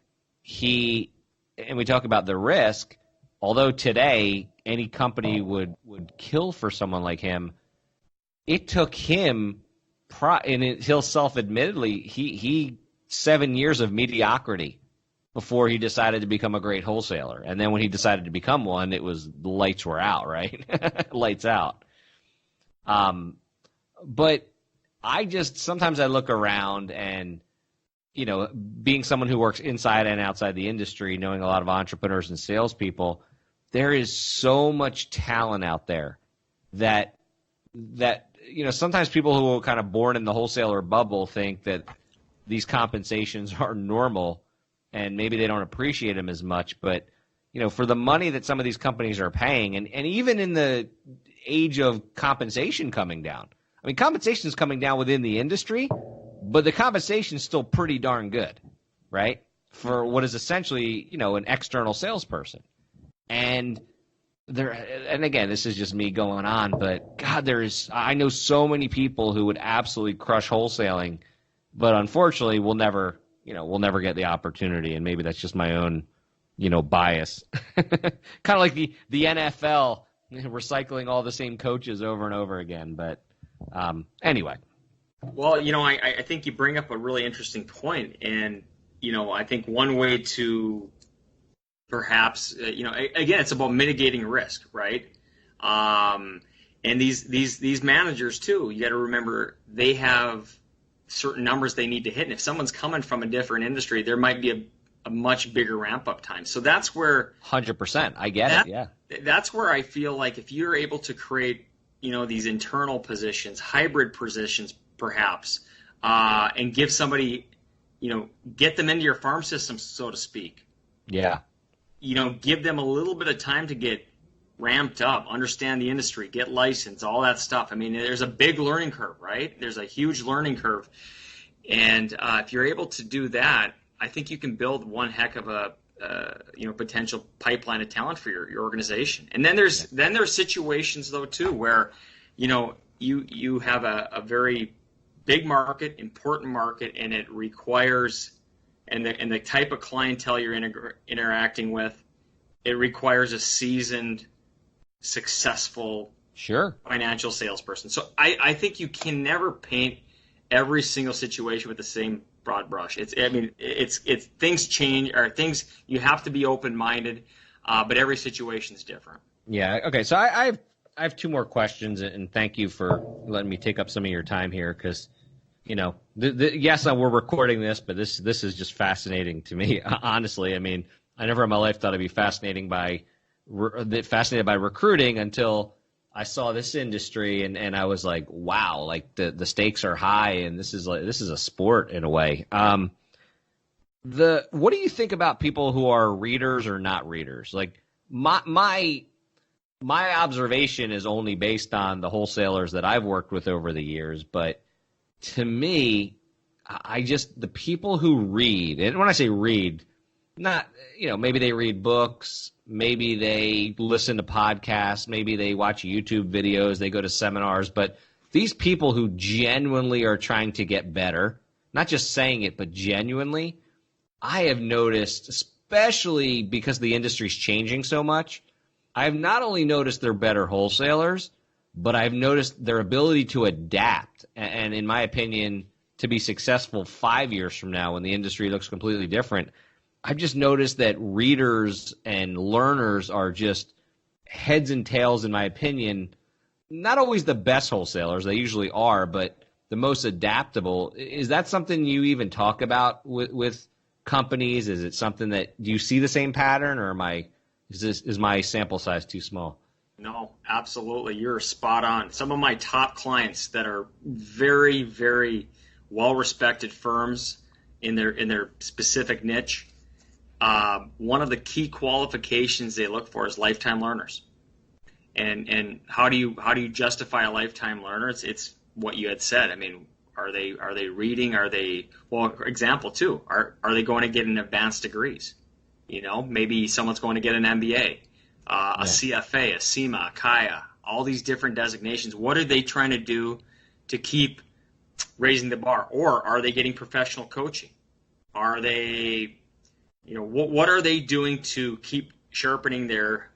And we talk about the risk, although today any company would kill for someone like him, it took him, and he'll self-admittedly, he 7 years of mediocrity before he decided to become a great wholesaler. And then when he decided to become one, the lights were out, right? Lights out. But sometimes I look around and, being someone who works inside and outside the industry, knowing a lot of entrepreneurs and salespeople, there is so much talent out there that sometimes people who are kind of born in the wholesaler bubble think that these compensations are normal and maybe they don't appreciate them as much. But, for the money that some of these companies are paying, and even in the age of compensation coming down, compensation is coming down within the industry, but the compensation is still pretty darn good, right? For what is essentially, an external salesperson. And again, this is just me going on, but God, I know so many people who would absolutely crush wholesaling, but unfortunately we'll never get the opportunity. And maybe that's just my own, bias. Kind of like the NFL recycling all the same coaches over and over again. But anyway. Well, I think you bring up a really interesting point, and I think one way to perhaps again, it's about mitigating risk, right? And these managers too, you got to remember they have certain numbers they need to hit, and if someone's coming from a different industry, there might be a much bigger ramp up time. So that's where 100%, I get it. Yeah, that's where I feel like if you're able to create these internal positions, hybrid positions perhaps, and give somebody, get them into your farm system, so to speak. Yeah. Give them a little bit of time to get ramped up, understand the industry, get licensed, all that stuff. I mean, there's a big learning curve, right? There's a huge learning curve. And if you're able to do that, I think you can build one heck of a potential pipeline of talent for your organization. And then there's situations though too where you have a very big market, important market, and it requires and the type of clientele you're interacting with, it requires a seasoned, successful, financial salesperson. So I think you can never paint every single situation with the same broad brush. It's things change, or things, you have to be open-minded, but every situation is different. Yeah. Okay. So I have two more questions, and thank you for letting me take up some of your time here, because yes, we're recording this, but this is just fascinating to me. Honestly, I mean, I never in my life thought I'd be fascinated by recruiting until I saw this industry, and I was like, wow, like the stakes are high, and this is a sport in a way. What do you think about people who are readers or not readers? Like my observation is only based on the wholesalers that I've worked with over the years, but to me, the people who read, and when I say read, not, maybe they read books, maybe they listen to podcasts, maybe they watch YouTube videos, they go to seminars, but these people who genuinely are trying to get better, not just saying it, but genuinely, I have noticed, especially because the industry's changing so much, I've not only noticed they're better wholesalers, but I've noticed their ability to adapt, and in my opinion, to be successful 5 years from now when the industry looks completely different. I've just noticed that readers and learners are just heads and tails, in my opinion, not always the best wholesalers. They usually are, but the most adaptable. Is that something you even talk about with companies? Is it something do you see the same pattern, or is my sample size too small? No, absolutely. You're spot on. Some of my top clients that are very, very well-respected firms in their specific niche, one of the key qualifications they look for is lifetime learners. And how do you justify a lifetime learner? It's what you had said. I mean, are they reading? Example too. Are they going to get an advanced degrees? Maybe someone's going to get an MBA. A CFA, a CIMA, a KAIA, all these different designations. What are they trying to do to keep raising the bar? Or are they getting professional coaching? Are they, what are they doing to keep sharpening their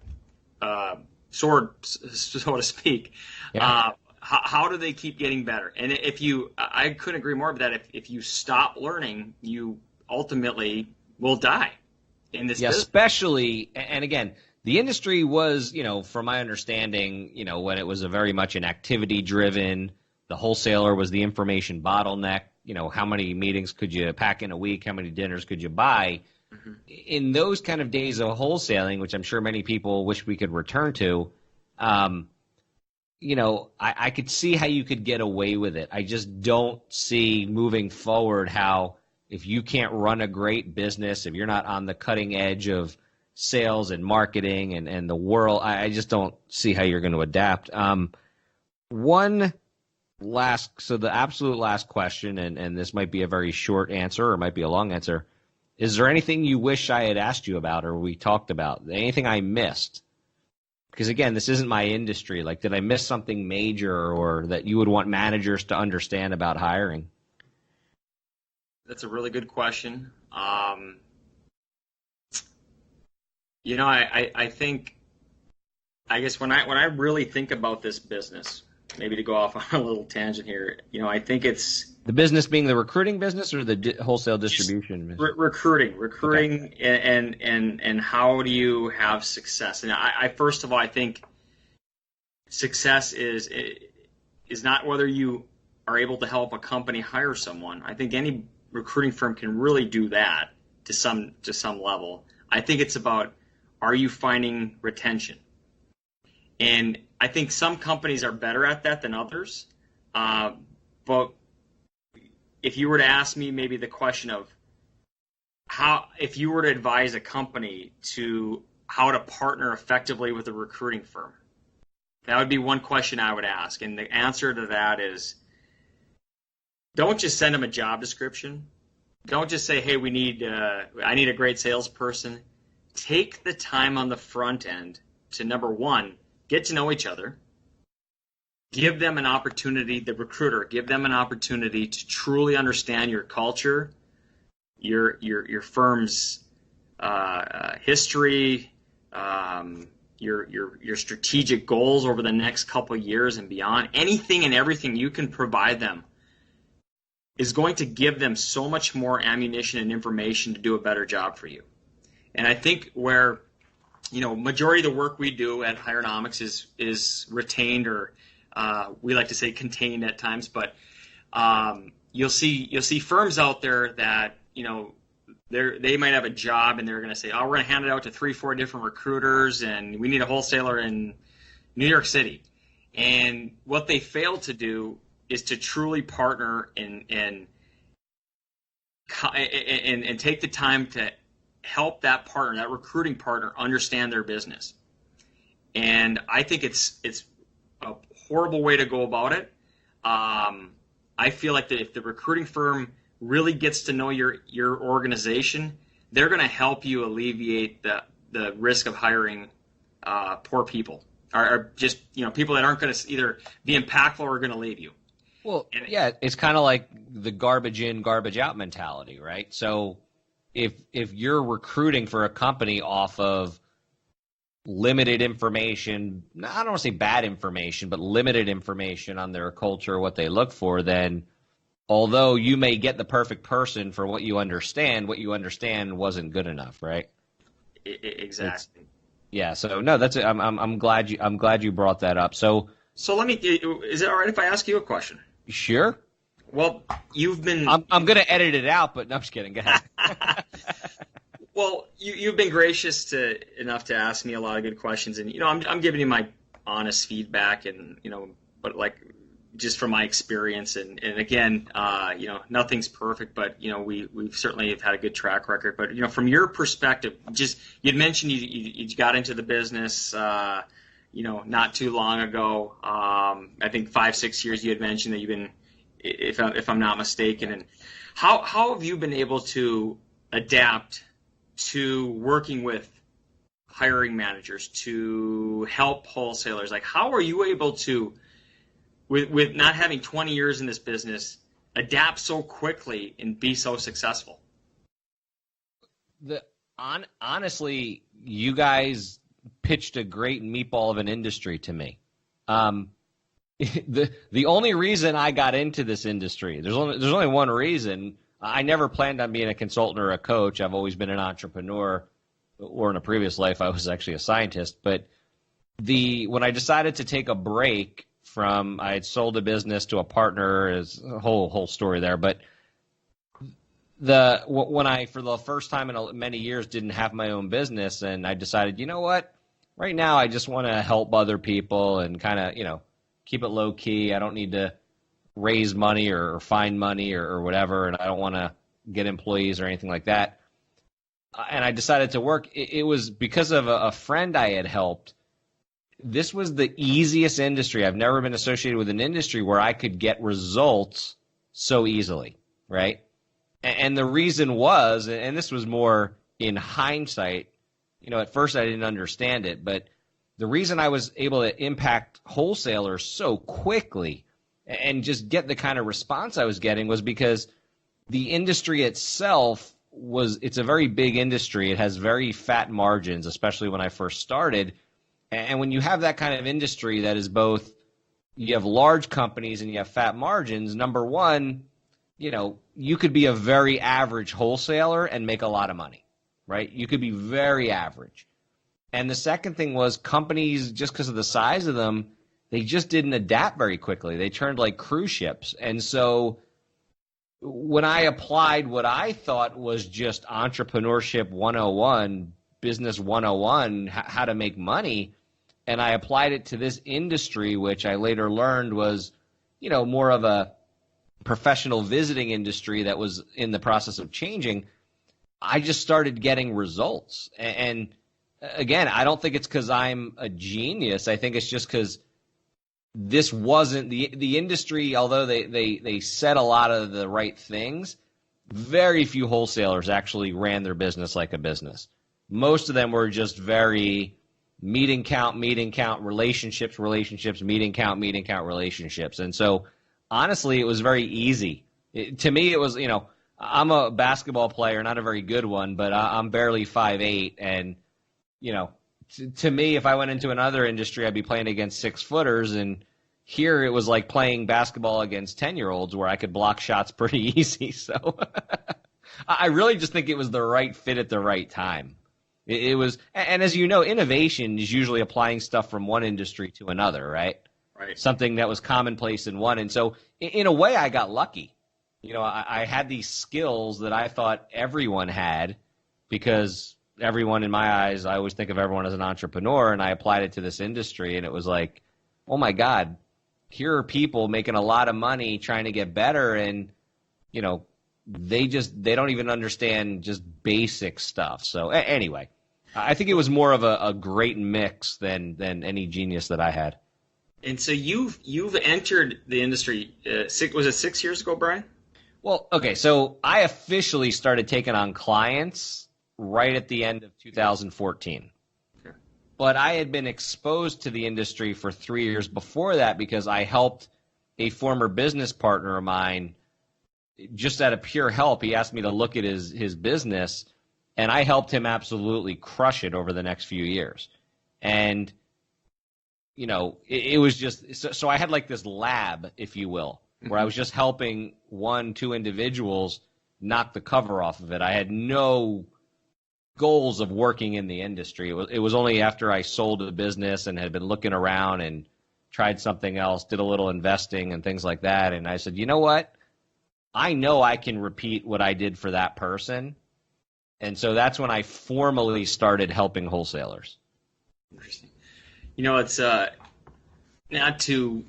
sword, so to speak? Yeah. How do they keep getting better? And I couldn't agree more with that. If you stop learning, you ultimately will die in this business. Especially, and again, the industry was, from my understanding, when it was very much an activity-driven, the wholesaler was the information bottleneck. How many meetings could you pack in a week? How many dinners could you buy? Mm-hmm. In those kind of days of wholesaling, which I'm sure many people wish we could return to, I could see how you could get away with it. I just don't see moving forward how, if you can't run a great business, if you're not on the cutting edge of sales and marketing and the world, I just don't see how you're going to adapt. So the absolute last question, and this might be a very short answer or it might be a long answer. Is there anything you wish I had asked you about or we talked about? Anything I missed? Because again, this isn't my industry. Like, did I miss something major or that you would want managers to understand about hiring? That's a really good question. I guess when I really think about this business, maybe to go off on a little tangent here, I think it's the business being the recruiting business or the wholesale distribution. Recruiting, okay. and how do you have success? And I first of all, I think success is not whether you are able to help a company hire someone. I think any recruiting firm can really do that to some level. I think it's about, are you finding retention? And I think some companies are better at that than others. But if you were to ask me maybe the question of if you were to advise a company to how to partner effectively with a recruiting firm, that would be one question I would ask. And the answer to that is, don't just send them a job description. Don't just say, hey, I need a great salesperson. Take the time on the front end to, number one, get to know each other. Give them an opportunity, the recruiter, give them an opportunity to truly understand your culture, your firm's history, your strategic goals over the next couple of years and beyond. Anything and everything you can provide them is going to give them so much more ammunition and information to do a better job for you. And I think where, majority of the work we do at Hirenomics is retained, or we like to say contained at times, but you'll see firms out there that, they might have a job and they're going to say, oh, we're going to hand it out to 3-4 different recruiters and we need a wholesaler in New York City. And what they fail to do is to truly partner and take the time to help that partner, that recruiting partner, understand their business. And I think it's a horrible way to go about it. I feel like that if the recruiting firm really gets to know your organization, they're going to help you alleviate the risk of hiring poor people, or just people that aren't going to either be impactful or going to leave you. Well, yeah, it's kind of like the garbage in, garbage out mentality, right? So if you're recruiting for a company off of limited information, I don't want to say bad information, but limited information on their culture, what they look for, then although you may get the perfect person for what you understand wasn't good enough, right? Exactly. Yeah. So no, that's I'm glad you brought that up. So is it all right if I ask you a question? Sure. Well, you've been. I'm going to edit it out, but no, I'm just kidding. Go ahead. Well, you've been gracious enough to ask me a lot of good questions, and I'm giving you my honest feedback, and but like just from my experience, and again, nothing's perfect, but we've certainly have had a good track record. But from your perspective, just you'd mentioned you got into the business, not too long ago. I think 5-6 years. You had mentioned that you've been, if I'm not mistaken, and how have you been able to adapt to working with hiring managers to help wholesalers? Like, how are you able to, with not having 20 years in this business, adapt so quickly and be so successful? Honestly, you guys pitched a great meatball of an industry to me. The only reason I got into this industry, there's only one reason. I never planned on being a consultant or a coach. I've always been an entrepreneur, or in a previous life I was actually a scientist. But when I decided to take a break from, I had sold a business to a partner, is a whole story there. But when I, for the first time in many years, didn't have my own business, and I decided, you know what, right now I just want to help other people and kind of, keep it low key. I don't need to raise money or find money or whatever, and I don't want to get employees or anything like that. And I decided to work. It was because of a friend I had helped. This was the easiest industry. I've never been associated with an industry where I could get results so easily, right? And the reason was, and this was more in hindsight, at first I didn't understand it, but the reason I was able to impact wholesalers so quickly and just get the kind of response I was getting was because the industry itself it's a very big industry. It has very fat margins, especially when I first started. And when you have that kind of industry that is both, you have large companies and you have fat margins, number one, you could be a very average wholesaler and make a lot of money, right? You could be very average. And the second thing was companies, just because of the size of them, they just didn't adapt very quickly. They turned like cruise ships. And so when I applied what I thought was just entrepreneurship 101, business 101, how to make money, and I applied it to this industry, which I later learned was, more of a professional visiting industry that was in the process of changing, I just started getting results. And again, I don't think it's because I'm a genius. I think it's just because this wasn't the industry, although they said a lot of the right things, very few wholesalers actually ran their business like a business. Most of them were just very meeting count, relationships, meeting count, relationships. And so, honestly, it was very easy. To me, it was, I'm a basketball player, not a very good one, but I'm barely 5'8", and, to me, if I went into another industry, I'd be playing against 6-footers, and here it was like playing basketball against 10-year-olds where I could block shots pretty easy. So I really just think it was the right fit at the right time. It was, and as you know, innovation is usually applying stuff from one industry to another, right? Right. Something that was commonplace in one. And so in a way, I got lucky. I had these skills that I thought everyone had because everyone, in my eyes, I always think of everyone as an entrepreneur, and I applied it to this industry, and it was like, oh my God, here are people making a lot of money trying to get better, and they don't even understand just basic stuff. So anyway, I think it was more of a great mix than any genius that I had. And so you've entered the industry. Was it 6 years ago, Brian? Well, okay, so I officially started taking on clients right at the end of 2014. Okay. But I had been exposed to the industry for 3 years before that because I helped a former business partner of mine just out of pure help. He asked me to look at his business, and I helped him absolutely crush it over the next few years. And, it was just so I had like this lab, if you will, where I was just helping 1-2 individuals knock the cover off of it. I had no goals of working in the industry. It was only after I sold the business and had been looking around and tried something else, did a little investing and things like that. And I said, you know what? I know I can repeat what I did for that person. And so that's when I formally started helping wholesalers. Interesting. It's not to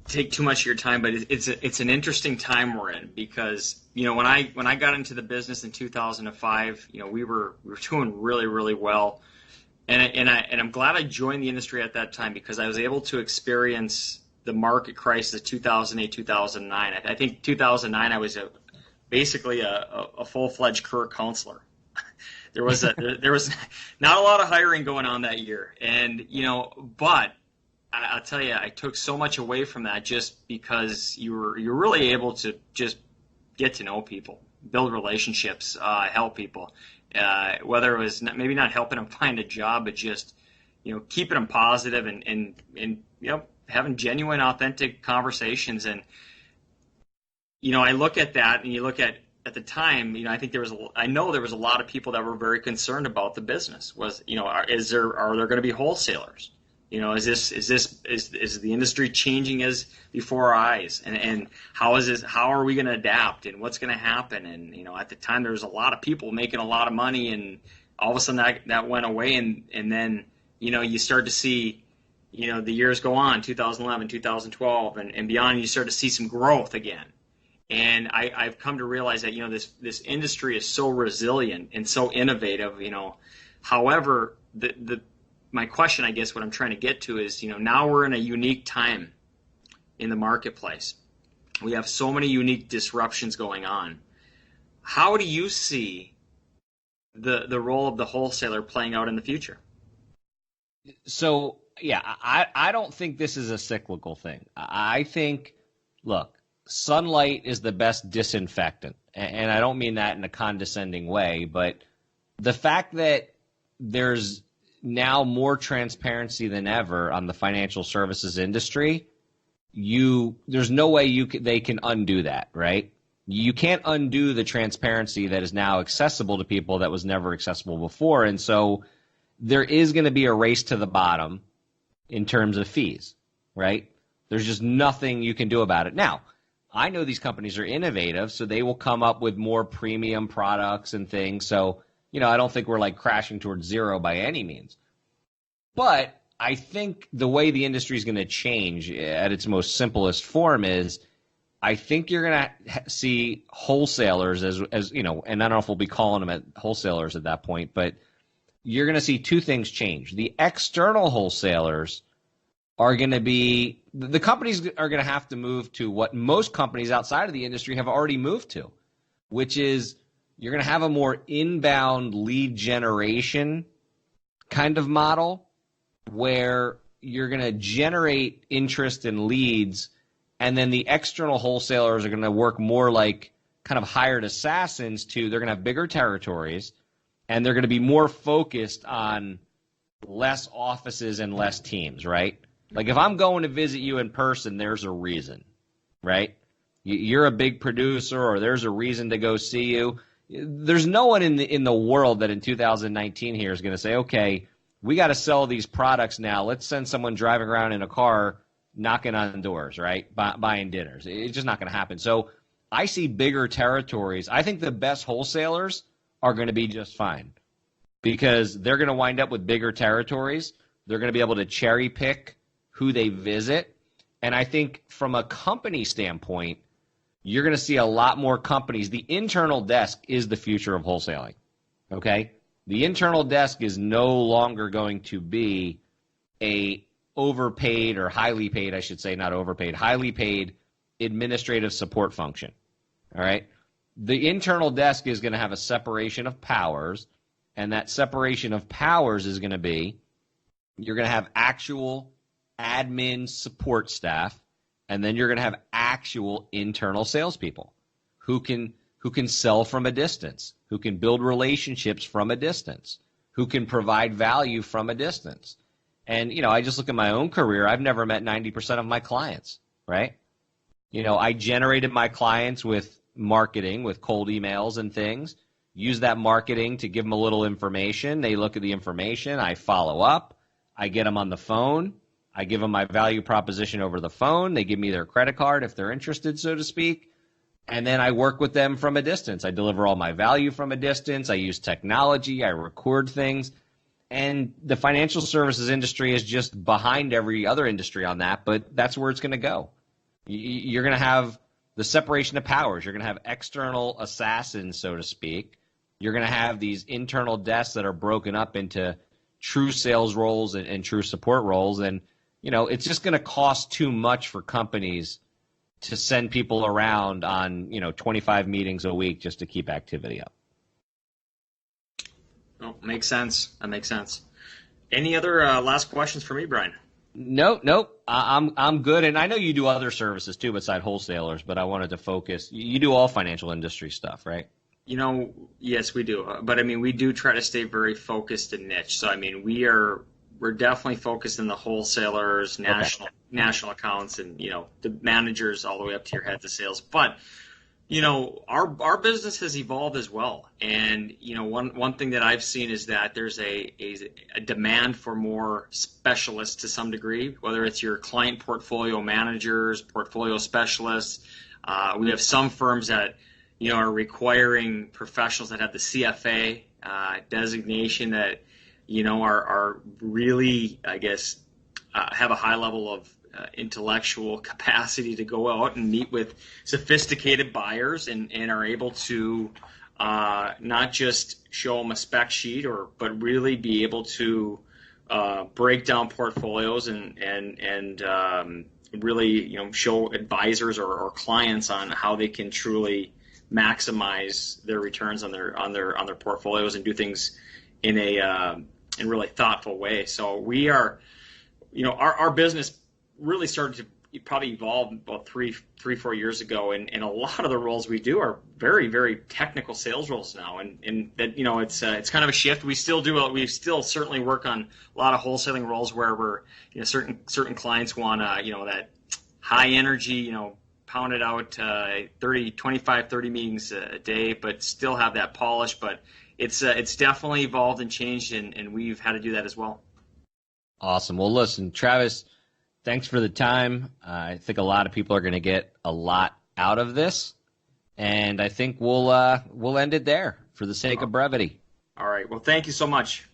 take too much of your time, but it's an interesting time we're in because when I got into the business in 2005, we were doing really, really well, and I'm glad I joined the industry at that time because I was able to experience the market crisis of 2008, 2009. I think 2009 I was basically a full-fledged career counselor. There was not a lot of hiring going on that year, and but I'll tell you, I took so much away from that just because you're really able to just get to know people, build relationships, help people. Whether it was maybe not helping them find a job, but just keeping them positive and having genuine, authentic conversations. And I look at that, and you look at the time, I think I know there was a lot of people that were very concerned about the business. Are there going to be wholesalers? Is the industry changing as before our eyes? And how are we going to adapt? And what's going to happen? And at the time there was a lot of people making a lot of money, and all of a sudden that went away. And then you start to see the years go on, 2011, 2012, and beyond. You start to see some growth again. And I've come to realize that this industry is so resilient and so innovative. However, my question, I guess, what I'm trying to get to is, now we're in a unique time in the marketplace. We have so many unique disruptions going on. How do you see the role of the wholesaler playing out in the future? So, yeah, I don't think this is a cyclical thing. I think, look, sunlight is the best disinfectant. And I don't mean that in a condescending way, but the fact that there's now more transparency than ever on the financial services industry, there's no way they can undo that, right? You can't undo the transparency that is now accessible to people that was never accessible before. And so there is going to be a race to the bottom in terms of fees, right? There's just nothing you can do about it. Now, I know these companies are innovative, so they will come up with more premium products and things. So, I don't think we're like crashing towards zero by any means. But I think the way the industry is going to change at its most simplest form is I think you're going to see wholesalers as you know, and I don't know if we'll be calling them at wholesalers at that point, but you're going to see two things change. The external wholesalers are going to be, the companies are going to have to move to what most companies outside of the industry have already moved to, which is you're going to have a more inbound lead generation kind of model where you're going to generate interest in leads, and then the external wholesalers are going to work more like kind of hired assassins they're going to have bigger territories, and they're going to be more focused on less offices and less teams, right? Like if I'm going to visit you in person, there's a reason, right? You're a big producer, or there's a reason to go see you. There's no one in the world that in 2019 here is going to say, okay, we got to sell these products now. Let's send someone driving around in a car knocking on doors, right? Buying dinners. It's just not going to happen. So I see bigger territories. I think the best wholesalers are going to be just fine because they're going to wind up with bigger territories. They're going to be able to cherry pick who they visit. And I think from a company standpoint, you're going to see a lot more companies. The internal desk is the future of wholesaling, okay? The internal desk is no longer going to be a overpaid or highly paid, I should say, not overpaid, highly paid administrative support function, all right? The internal desk is going to have a separation of powers, and that separation of powers is going to be you're going to have actual admin support staff, and then you're going to have actual internal salespeople who can sell from a distance, who can build relationships from a distance, who can provide value from a distance. And, you know, I just look at my own career. I've never met 90% of my clients, right? You know, I generated my clients with marketing, with cold emails and things, use that marketing to give them a little information. They look at the information. I follow up. I get them on the phone. I give them my value proposition over the phone. They give me their credit card if they're interested, so to speak. And then I work with them from a distance. I deliver all my value from a distance. I use technology. I record things. And the financial services industry is just behind every other industry on that, but that's where it's going to go. You're going to have the separation of powers. You're going to have external assassins, so to speak. You're going to have these internal desks that are broken up into true sales roles and true support roles. And, you know, it's just going to cost too much for companies to send people around on, 25 meetings a week just to keep activity up. Oh, makes sense. That makes sense. Any other last questions for me, Brian? Nope. I'm good. And I know you do other services too beside wholesalers, but I wanted to focus. You do all financial industry stuff, right? Yes, we do. But I mean, we do try to stay very focused and niche. So I mean, we're definitely focused in the wholesalers, national accounts, and the managers all the way up to your heads of sales. But our business has evolved as well. And one thing that I've seen is that there's a demand for more specialists to some degree, whether it's your client portfolio managers, portfolio specialists. We have some firms that are requiring professionals that have the CFA designation that are really, I guess, have a high level of intellectual capacity to go out and meet with sophisticated buyers and are able to not just show them a spec sheet but really be able to break down portfolios and really show advisors or clients on how they can truly maximize their returns on their portfolios and do things in a really thoughtful way. So we are, our business really started to probably evolve about 4 years ago, and a lot of the roles we do are very, very technical sales roles now, and that it's kind of a shift. We still certainly work on a lot of wholesaling roles where we're certain clients want that high energy pound it out 25 30 meetings a day, but still have that polish. But it's definitely evolved and changed, and we've had to do that as well. Awesome. Well, listen, Travis, thanks for the time. I think a lot of people are going to get a lot out of this, and I think we'll end it there for the sake of brevity. All right. Well, thank you so much.